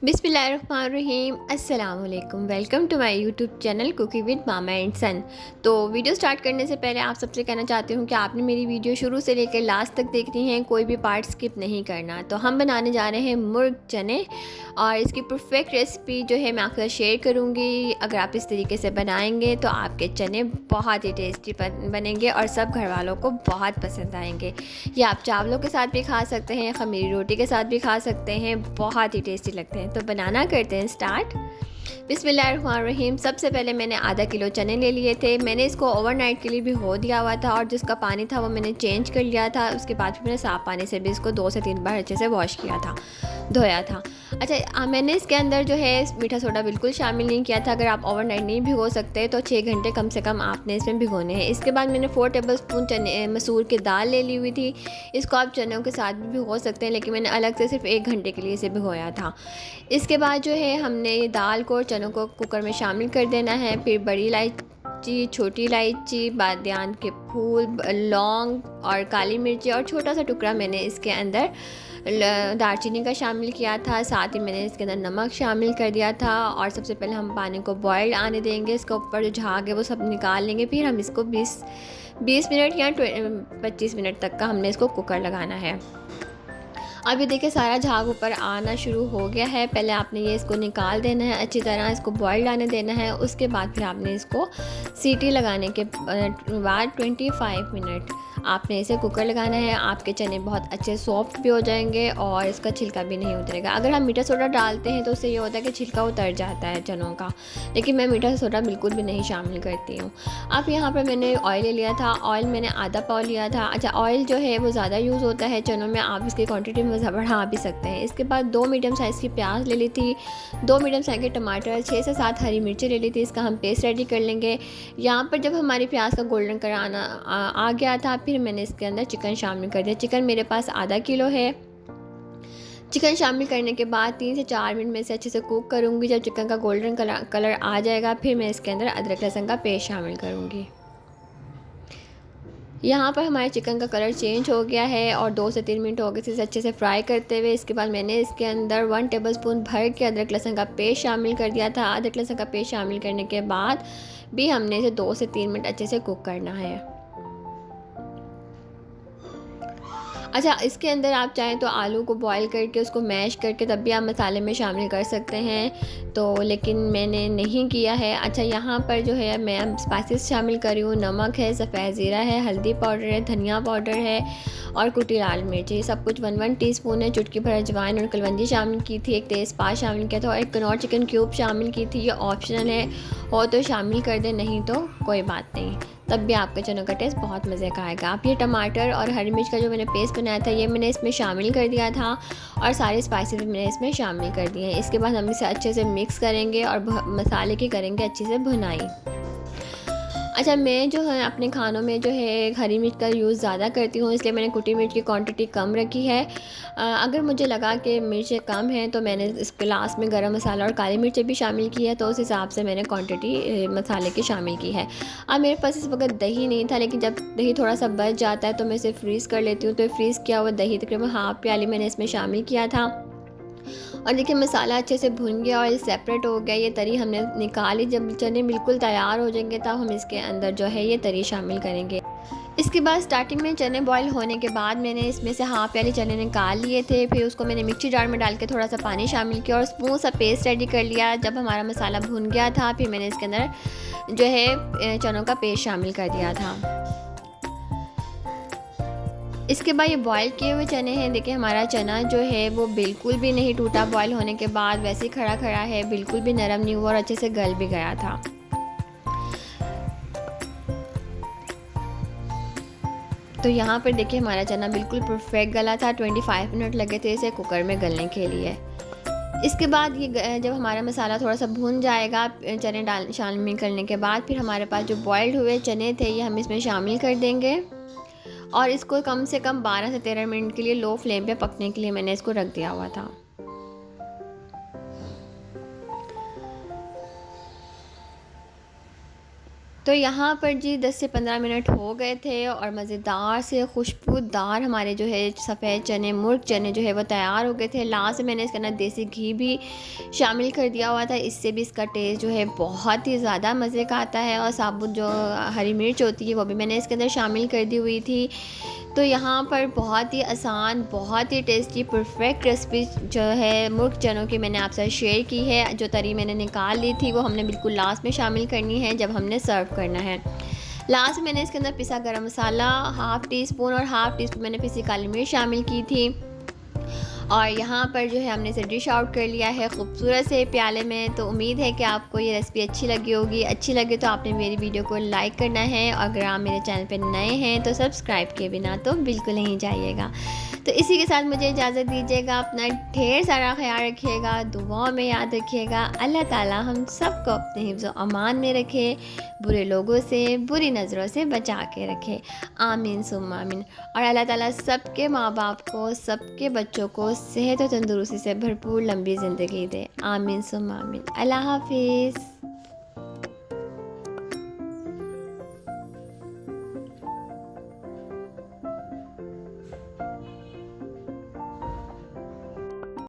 बिस्मिल्लाहिर्रहमानिर्रहीम अस्सलाम वालेकुम। Welcome to my YouTube channel cooking with mama and son. तो वीडियो स्टार्ट करने से पहले आप सबसे कहना चाहती हूँ कि आपने मेरी वीडियो शुरू से लेकर लास्ट तक देखनी है, कोई भी पार्ट स्किप नहीं करना। तो हम बनाने जा रहे हैं मुर्ग चने और इसकी परफेक्ट रेसिपी जो है मैं आपके साथ शेयर करूँगी। अगर आप इस तरीके से बनाएंगे तो आपके चने बहुत ही टेस्टी बनेंगे और सब घर वालों को बहुत पसंद आएंगे। ये आप चावलों के साथ भी खा सकते हैं, ख़मीरी रोटी के साथ भी खा सकते हैं, बहुत ही टेस्टी लगते हैं। तो बनाना करते हैं स्टार्ट। बिस्मिल्लाहिर्रहमानिर्रहीम। सबसे पहले मैंने आधा किलो चने ले लिए थे। मैंने इसको ओवरनाइट के लिए भी हो दिया हुआ था और जिसका पानी था वो मैंने चेंज कर लिया था। उसके बाद फिर मैंने साफ़ पानी से भी इसको 2 से 3 बार अच्छे से वॉश किया था, धोया था। अच्छा, मैंने इसके अंदर जो है मीठा सोडा बिल्कुल शामिल नहीं किया था। अगर आप ओवरनाइट नहीं भिगो सकते तो 6 घंटे कम से कम आपने इसमें भिगोने हैं। इसके बाद मैंने 4 टेबलस्पून चने मसूर की दाल ले ली हुई थी। इसको आप चनों के साथ भी भिगो सकते हैं, लेकिन मैंने अलग से सिर्फ 1 घंटे के लिए इसे भिगोया था। इसके बाद जो है हमने ये दाल को और चनों को कुकर में शामिल कर देना है। फिर बड़ी इलायची, छोटी इलायची, बादियान के फूल, लौंग और काली मिर्ची और छोटा सा टुकड़ा मैंने इसके अंदर दालचीनी का शामिल किया था। साथ ही मैंने इसके अंदर नमक शामिल कर दिया था और सबसे पहले हम पानी को बॉयल आने देंगे। इसके ऊपर जो झाग है वो सब निकाल लेंगे। फिर हम इसको 20 मिनट या 25 मिनट तक का हमने इसको कुकर लगाना है। अभी देखिए सारा झाग ऊपर आना शुरू हो गया है। पहले आपने ये इसको निकाल देना है, अच्छी तरह इसको बॉयल आने देना है। उसके बाद फिर आपने इसको सीटी लगाने के बाद 25 मिनट आपने इसे कुकर लगाना है। आपके चने बहुत अच्छे सॉफ्ट भी हो जाएंगे और इसका छिलका भी नहीं उतरेगा। अगर हम मीठा सोडा डालते हैं तो उससे ये होता है कि छिलका उतर जाता है चनों का, लेकिन मैं मीठा सोडा बिल्कुल भी नहीं शामिल करती हूँ। अब यहाँ पर मैंने ऑयल ले लिया था। ऑयल मैंने आधा पाव लिया था। अच्छा, ऑयल जो है वो ज़्यादा यूज़ होता है चनों में, आप इसकी क्वांटिटी में बढ़ा भी सकते हैं। इसके बाद 2 मीडियम साइज़ की प्याज ले ली थी, 2 मीडियम साइज़ के टमाटर, 6 से 7 हरी मिर्ची ले ली थी। इसका हम पेस्ट रेडी कर लेंगे। यहाँ पर जब हमारी प्याज का गोल्डन कलर आ गया था, फिर मैंने इसके अंदर चिकन शामिल कर दिया। चिकन मेरे पास आधा किलो है। चिकन शामिल करने के बाद 3 से 4 मिनट में इसे अच्छे से कुक करूँगी। जब चिकन का गोल्डन कलर आ जाएगा फिर मैं इसके अंदर अदरक लहसुन का पेस्ट शामिल करूँगी। यहाँ पर हमारे चिकन का कलर चेंज हो गया है और 2 से 3 मिनट हो गए इसे अच्छे से फ्राई करते हुए। इसके बाद मैंने इसके अंदर 1 टेबलस्पून भर के अदरक लहसुन का पेस्ट शामिल कर दिया था। अदरक लहसुन का पेस्ट शामिल करने के बाद भी हमने इसे 2 से 3 मिनट अच्छे से कुक करना है। अच्छा, इसके अंदर आप चाहें तो आलू को बॉईल करके उसको मैश करके तब भी आप मसाले में शामिल कर सकते हैं, तो लेकिन मैंने नहीं किया है। अच्छा, यहाँ पर जो है मैं स्पाइसेस शामिल कर रही हूँ। नमक है, सफ़ेद ज़ीरा है, हल्दी पाउडर है, धनिया पाउडर है और कुटी लाल मिर्च। ये सब कुछ 1 टीस्पून है। चुटकी भर अजवाइन और कलवंजी शामिल की थी, एक तेज़पात शामिल किया था और एक कनौर चिकन क्यूब शामिल की थी। ये ऑप्शनल है, हो तो शामिल कर दें, नहीं तो कोई बात नहीं, तब भी आपके चनों का टेस्ट बहुत मज़े का आएगा। आप ये टमाटर और हरी मिर्च का जो मैंने पेस्ट बनाया था ये मैंने इसमें शामिल कर दिया था और सारे स्पाइसेस मैंने इसमें शामिल कर दिए हैं। इसके बाद हम इसे अच्छे से मिक्स करेंगे और मसाले की करेंगे अच्छे से भुनाई। अच्छा, मैं जो है अपने खानों में जो है हरी मिर्च का यूज़ ज़्यादा करती हूँ, इसलिए मैंने कुटी मिर्च की क्वांटिटी कम रखी है। अगर मुझे लगा कि मिर्चें कम हैं तो मैंने इसके लास्ट में गरम मसाला और काली मिर्चें भी शामिल की है, तो उस हिसाब से मैंने क्वांटिटी मसाले की शामिल की है। अब मेरे पास इस वक्त दही नहीं था, लेकिन जब दही थोड़ा सा बच जाता है तो मैं इसे फ्रीज़ कर लेती हूँ। तो फ्रीज़ किया हुआ दही तकरीबन हाफ़ प्याली मैंने इसमें शामिल किया था। और देखिए मसाला अच्छे से भुन गया, ऑयल सेपरेट हो गया, ये तरी हमने निकाली। जब चने बिल्कुल तैयार हो जाएंगे तब हम इसके अंदर जो है ये तरी शामिल करेंगे। इसके बाद स्टार्टिंग में चने बॉईल होने के बाद मैंने इसमें से हाफ़ प्याली चने निकाल लिए थे। फिर उसको मैंने मिक्सी जार में डाल के थोड़ा सा पानी शामिल किया और स्मूथ सा पेस्ट रेडी कर लिया। जब हमारा मसाला भुन गया था फिर मैंने इसके अंदर जो है चनों का पेस्ट शामिल कर दिया था। इसके बाद ये बॉयल किए हुए चने हैं। देखिए हमारा चना जो है वो बिल्कुल भी नहीं टूटा, बॉयल होने के बाद वैसे ही खड़ा खड़ा है, बिल्कुल भी नरम नहीं हुआ और अच्छे से गल भी गया था। तो यहाँ पर देखिए हमारा चना बिल्कुल परफेक्ट गला था। 25 मिनट लगे थे इसे कुकर में गलने के लिए। इसके बाद ये जब हमारा मसाला थोड़ा सा भुन जाएगा चने शामिल करने के बाद, फिर हमारे पास जो बॉयल्ड हुए चने थे ये हम इसमें शामिल कर देंगे और इसको कम से कम 12 से 13 मिनट के लिए लो फ्लेम पे पकने के लिए मैंने इसको रख दिया हुआ था। तो यहाँ पर जी 10 से 15 मिनट हो गए थे और मज़ेदार से खुशबूदार हमारे जो है सफ़ेद चने, मुर्ग चने जो है वो तैयार हो गए थे। लास्ट में मैंने इसके अंदर देसी घी भी शामिल कर दिया हुआ था, इससे भी इसका टेस्ट जो है बहुत ही ज़्यादा मज़े का आता है। और साबुत जो हरी मिर्च होती है वो भी मैंने इसके अंदर शामिल कर दी हुई थी। तो यहाँ पर बहुत ही आसान, बहुत ही टेस्टी, परफेक्ट रेसिपी जो है मुर्ग चनों की मैंने आपसे शेयर की है। जो तरी मैंने निकाल ली थी वो हमने बिल्कुल लास्ट में शामिल करनी है जब हमने सर्व करना है। लास्ट में मैंने इसके अंदर पिसा गरम मसाला हाफ़ टी स्पून और हाफ़ टी स्पून मैंने पिसी काली मिर्च शामिल की थी। और यहाँ पर जो है हमने इसे डिश आउट कर लिया है खूबसूरत से प्याले में। तो उम्मीद है कि आपको ये रेसिपी अच्छी लगी होगी। अच्छी लगे तो आपने मेरी वीडियो को लाइक करना है, और अगर आप मेरे चैनल पर नए हैं तो सब्सक्राइब किए बिना तो बिल्कुल नहीं जाइएगा। तो इसी के साथ मुझे इजाज़त दीजिएगा। अपना ढेर सारा ख्याल रखिएगा, दुआओं में याद रखिएगा। अल्लाह ताला हम सबको अपने हिफ्ज़ व अमान में रखे, बुरे लोगों से, बुरी नज़रों से बचा के रखे। आमीन सुम्मा आमीन। और अल्लाह ताला सबके माँ बाप को, सबके बच्चों को सेहत और तंदुरुस्ती से भरपूर लंबी ज़िंदगी दे। आमीन सुम्मा आमीन। अल्लाह हाफ़िज़।